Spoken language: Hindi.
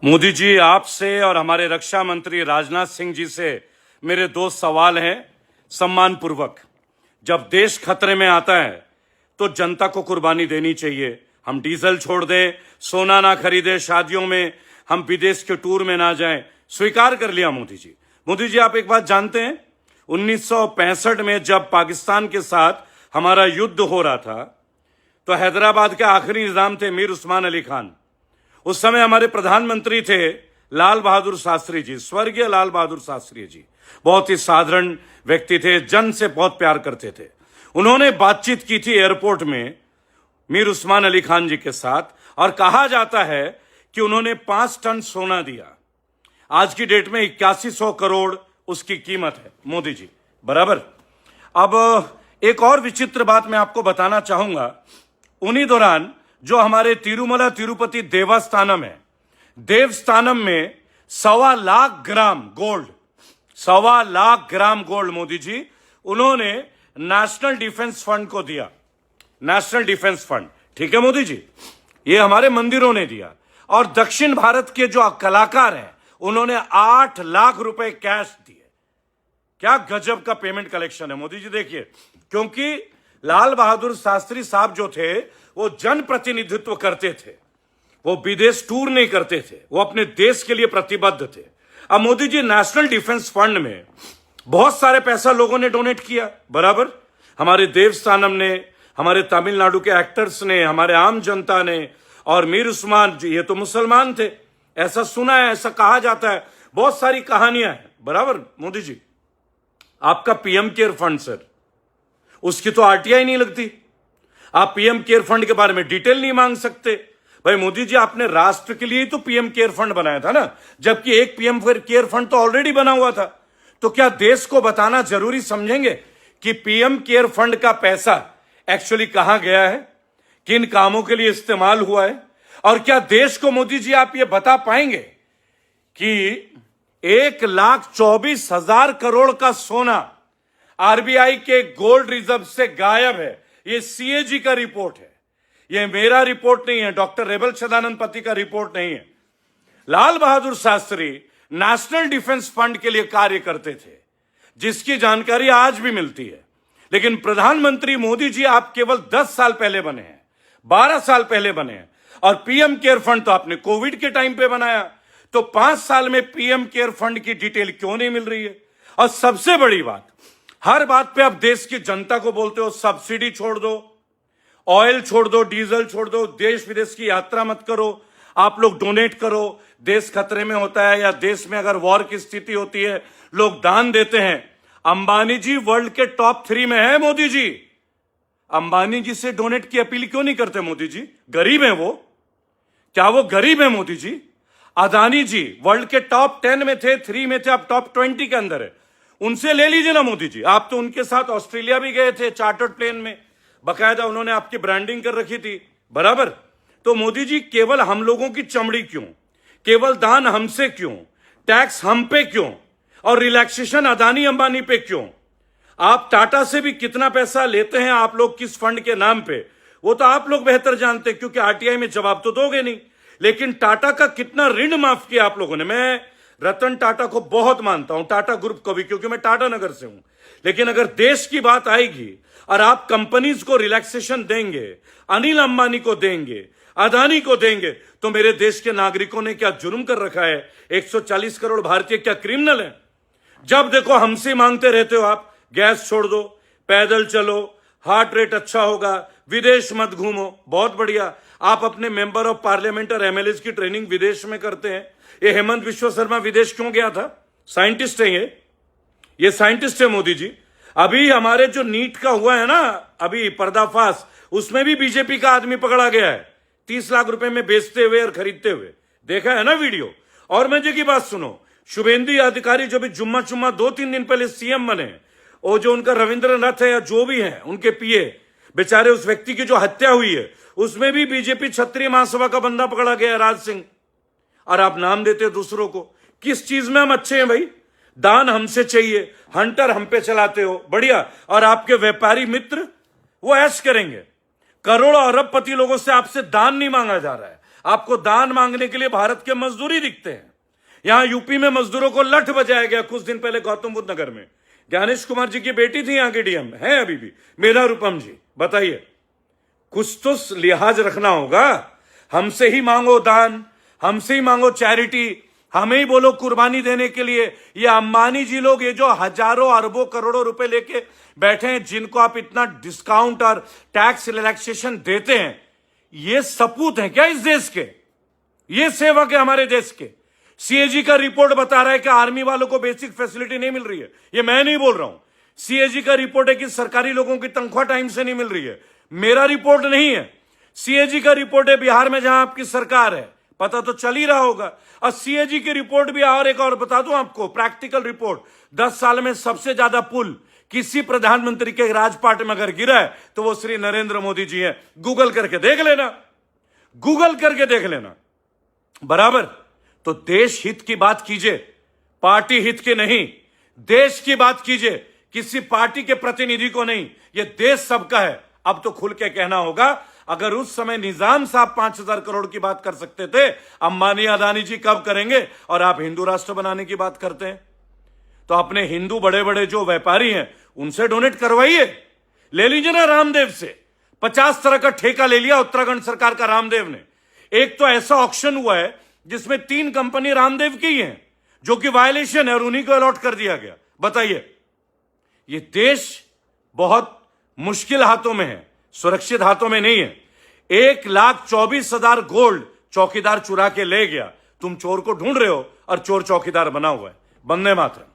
मोदी जी, आपसे और हमारे रक्षा मंत्री राजनाथ सिंह जी से मेरे दो सवाल हैं सम्मान पूर्वक। जब देश खतरे में आता है तो जनता को कुर्बानी देनी चाहिए। हम डीजल छोड़ दें, सोना ना खरीदें, शादियों में हम विदेश के टूर में ना जाएं, स्वीकार कर लिया मोदी जी। मोदी जी, आप एक बात जानते हैं, 1965 में जब पाकिस्तान के साथ हमारा युद्ध हो रहा था तो हैदराबाद के आखिरी निजाम थे मीर उस्मान अली खान। उस समय हमारे प्रधानमंत्री थे लाल बहादुर शास्त्री जी, स्वर्गीय लाल बहादुर शास्त्री जी। बहुत ही साधारण व्यक्ति थे, जन से बहुत प्यार करते थे। उन्होंने बातचीत की थी एयरपोर्ट में मीर उस्मान अली खान जी के साथ, और कहा जाता है कि उन्होंने 5 टन सोना दिया। आज की डेट में 8100 करोड़ उसकी कीमत है मोदी जी, बराबर। अब एक और विचित्र बात मैं आपको बताना चाहूंगा। उन्हीं दौरान जो हमारे तिरुमला तिरुपति देवस्थानम है, देवस्थानम में 1.25 lakh gram gold, 1.25 lakh gram gold Modi ji उन्होंने नेशनल डिफेंस फंड को दिया। नेशनल डिफेंस फंड, ठीक है मोदी जी, ये हमारे मंदिरों ने दिया। और दक्षिण भारत के जो कलाकार हैं उन्होंने 8 लाख रुपए कैश दिए। क्या गजब का पेमेंट कलेक्शन है मोदी जी, देखिए। क्योंकि लाल बहादुर शास्त्री साहब जो थे वो जनप्रतिनिधित्व करते थे, वो विदेश टूर नहीं करते थे, वो अपने देश के लिए प्रतिबद्ध थे। अब Modi ji, national defence fund में बहुत सारे पैसा लोगों ने डोनेट किया, बराबर। हमारे देवस्थानम ने, हमारे तमिलनाडु के एक्टर्स ने, हमारे आम जनता ने, और मीर उस्मान जी, ये तो मुसलमान थे, ऐसा सुना है, ऐसा कहा जाता है, बहुत सारी कहानियां हैं, बराबर। मोदी जी, आपका पीएम केयर फंड सर, उसकी तो आरटीआई नहीं लगती। आप पीएम केयर फंड के बारे में डिटेल नहीं मांग सकते। भाई मोदी जी, आपने राष्ट्र के लिए ही तो पीएम केयर फंड बनाया था ना, जबकि एक पीएम केयर फंड तो ऑलरेडी बना हुआ था। तो क्या देश को बताना जरूरी समझेंगे कि पीएम केयर फंड का पैसा एक्चुअली कहां गया है, किन कामों के लिए इस्तेमाल हुआ है? और क्या देश को मोदी जी आप ये बता पाएंगे कि 1,24,000 करोड़ का सोना आरबीआई के गोल्ड रिजर्व से गायब है? ये सीएजी का रिपोर्ट है, ये मेरा रिपोर्ट नहीं है, डॉक्टर रेबल सदानंद का रिपोर्ट नहीं है। Lal Bahadur Shastri national defence fund के लिए कार्य करते थे, जिसकी जानकारी आज भी मिलती है। लेकिन प्रधानमंत्री मोदी जी, आप केवल 10 साल पहले बने हैं, 12 साल पहले बने हैं, और पीएम केयर फंड तो आपने कोविड के टाइम पे बनाया। तो 5 साल में पीएम केयर फंड की डिटेल क्यों नहीं मिल रही है? और सबसे बड़ी बात, हर बात पे आप देश की जनता को बोलते हो सब्सिडी छोड़ दो, ऑयल छोड़ दो, डीजल छोड़ दो, देश विदेश की यात्रा मत करो, आप लोग डोनेट करो, देश खतरे में होता है या देश में अगर वॉर की स्थिति होती है लोग दान देते हैं। अंबानी जी वर्ल्ड के टॉप 3 में है मोदी जी, अंबानी जी से डोनेट की अपील क्यों नहीं करते मोदी जी? गरीब हैं वो, क्या वो गरीब है मोदी जी? अदानी जी वर्ल्ड के टॉप 10 में थे, 3 में थे, अब टॉप 20 के अंदर है, उनसे ले लीजिए ना मोदी जी। आप तो उनके साथ ऑस्ट्रेलिया भी गए थे चार्टर्ड प्लेन में, बकायदा उन्होंने आपकी ब्रांडिंग कर रखी थी, बराबर। तो मोदी जी, केवल हम लोगों की चमड़ी क्यों, केवल दान हमसे क्यों, टैक्स हम पे क्यों, और रिलैक्सेशन अदानी अंबानी पे क्यों? आप टाटा से भी कितना पैसा लेते हैं आप लोग, किस फंड के नाम पे, वो तो आप लोग बेहतर जानते हैं, क्योंकि आरटीआई में जवाब तो दोगे नहीं। लेकिन टाटा का कितना ऋण माफ किया आप लोगों ने? मैं रतन टाटा को बहुत मानता हूं, टाटा ग्रुप को भी, क्योंकि मैं टाटा नगर से हूं। लेकिन अगर देश की बात आएगी और आप कंपनीज को रिलैक्सेशन देंगे, अनिल अंबानी को देंगे, अदानी को देंगे, तो मेरे देश के नागरिकों ने क्या जुर्म कर रखा है? 140 करोड़ भारतीय क्या क्रिमिनल है? जब देखो हमसे मांगते रहते हो आप, गैस छोड़ दो, पैदल चलो, हार्ट रेट अच्छा होगा, विदेश मत घूमो, बहुत बढ़िया। आप अपने मेंबर ऑफ पार्लियामेंट और एमएलए की ट्रेनिंग विदेश में करते हैं। ये हेमंत विश्व शर्मा विदेश क्यों गया था? साइंटिस्ट है ये साइंटिस्ट है मोदी जी। अभी हमारे जो नीट का हुआ है ना अभी पर्दाफाश, उसमें भी बीजेपी का आदमी पकड़ा गया है 30 लाख रुपए में बेचते हुए और खरीदते हुए, देखा है ना वीडियो। और मजे की बात सुनो, शुभेंदु अधिकारी जो भी जुम्मा 2-3 दिन पहले सीएम बने, और जो उनका रविंद्रनाथ है या जो भी है उनके पीए, बेचारे उस व्यक्ति की जो हत्या हुई है उसमें भी बीजेपी क्षत्रिय महासभा का बंदा पकड़ा गया है, राज सिंह। और आप नाम देते दूसरों को। किस चीज में हम अच्छे हैं भाई? दान हमसे चाहिए, हंटर हम पे चलाते हो, बढ़िया। और आपके व्यापारी मित्र वो ऐश करेंगे, करोड़ों अरबपति लोगों से आपसे दान नहीं मांगा जा रहा है, आपको दान मांगने के लिए भारत के मजदूरी दिखते हैं। यहां यूपी में मजदूरों को लठ बजाया गया कुछ दिन पहले गौतम बुद्ध नगर में। ज्ञानेश कुमार जी की बेटी थी यहां की डीएम है अभी भी, मेधा रूपम जी। बताइए, कुछ तो लिहाज रखना होगा। हमसे ही मांगो दान, हमसे ही मांगो चैरिटी, हमें ही बोलो कुर्बानी देने के लिए। ये अंबानी जी लोग, ये जो हजारों अरबों करोड़ों रुपए लेके बैठे हैं, जिनको आप इतना डिस्काउंट और टैक्स रिलैक्सेशन देते हैं, ये सपूत हैं क्या इस देश के? ये सेवक है हमारे देश के। सीएजी का रिपोर्ट बता रहा है कि आर्मी वालों को बेसिक फैसिलिटी नहीं मिल रही है। ये मैं नहीं बोल रहा हूं, सीएजी का रिपोर्ट है कि सरकारी लोगों की तनख्वाह टाइम से नहीं मिल रही है। मेरा रिपोर्ट नहीं है, सीएजी का रिपोर्ट है। बिहार में जहां आपकी सरकार है, पता तो चल ही रहा होगा। और सीएजी की रिपोर्ट भी, और एक और बता दूं आपको, प्रैक्टिकल रिपोर्ट, 10 साल में सबसे ज्यादा पुल किसी प्रधानमंत्री के राजपाट में अगर गिरा है तो वो श्री नरेंद्र मोदी जी हैं। गूगल करके देख लेना, गूगल करके देख लेना। बराबर। तो देश हित की बात कीजिए, पार्टी हित की नहीं, देश की बात कीजिए, किसी पार्टी के प्रतिनिधि को नहीं। ये देश सबका है। अब तो खुल के कहना होगा। अगर उस समय निजाम साहब 5,000 करोड़ की बात कर सकते थे, अंबानी अदानी जी कब करेंगे? और आप हिंदू राष्ट्र बनाने की बात करते हैं। तो अपने हिंदू बड़े बड़े जो व्यापारी हैं उनसे डोनेट करवाइए। ले लीजिए ना रामदेव से, 50 तरह का ठेका ले लिया उत्तराखंड सरकार का रामदेव ने। एक तो ऐसा ऑक्शन हुआ है जिसमें 3 कंपनी रामदेव की हैं, जो कि वायलेशन है, और उन्हीं को अलॉट कर दिया गया। बताइए, ये देश बहुत मुश्किल हाथों में है, सुरक्षित हाथों में नहीं है। 1,24,000 गोल्ड चौकीदार चुरा के ले गया। तुम चोर को ढूंढ रहे हो और चोर चौकीदार बना हुआ है। वंदे मातरम।